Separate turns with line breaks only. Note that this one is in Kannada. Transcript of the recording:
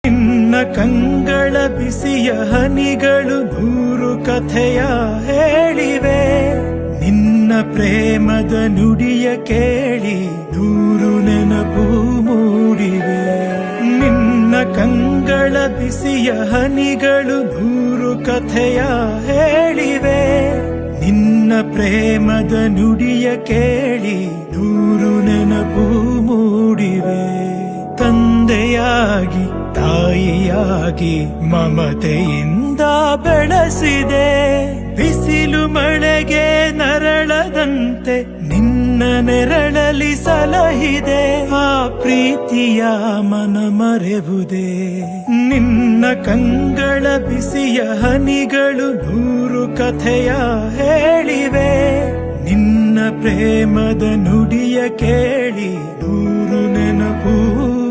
ನಿನ್ನ ಕಂಗಳ ಬಿಸಿಯ ಹನಿಗಳು ನೂರು ಕಥೆಯ ಹೇಳಿವೆ. ನಿನ್ನ ಪ್ರೇಮದ ನುಡಿಯ ಕೇಳಿ ನೂರು ನೆನಪು ಮೂಡಿವೆ. ನಿನ್ನ ಕಂಗಳ ಬಿಸಿಯ ಹನಿಗಳು ನೂರು ಕಥೆಯ ಹೇಳಿವೆ. ನಿನ್ನ ಪ್ರೇಮದ ನುಡಿಯ ಕೇಳಿ ನೂರು ನೆನಪು ಮೂಡಿವೆ. ತಂದೆಯಾಗಿ ತಾಯಿಯಾಗಿ ಮಮತೆಯಿಂದ ಬೆಳೆಸಿದೆ. ಬಿಸಿಲು ಮಳೆಗೆ ನರಳದಂತೆ ನಿನ್ನ ನೆರಳಲಿ ಸಲಹಿದೆ. ಆ ಪ್ರೀತಿಯ ಮನ ಮರೆವುದೇ. ನಿನ್ನ ಕಂಗಳ ಬಿಸಿಯ ಹನಿಗಳು ನೂರು ಕಥೆಯ ಹೇಳಿವೆ. ನಿನ್ನ ಪ್ರೇಮದ ನುಡಿಯ ಕೇಳಿ ನೂರು ನೆನಪು